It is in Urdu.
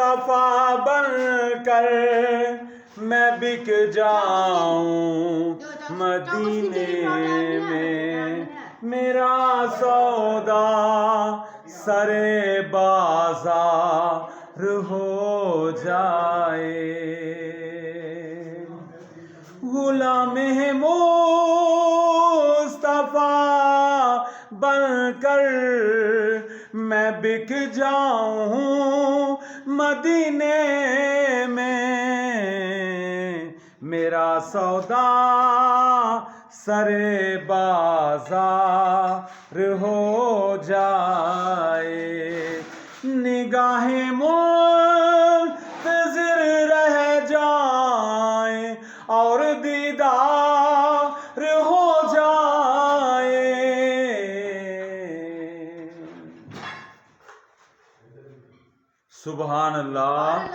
مصطفیٰ بن کر میں بک جاؤں مدینے میں، میرا سودا سر بازار ہو جائے۔ غلام مصطفیٰ بن کر میں بک جاؤں مدینے میں، میرا سودا سر بازار ہو جائے۔ نگاہیں منتظر رہ جائیں اور دیدار ہو جائے۔ سبحان اللہ۔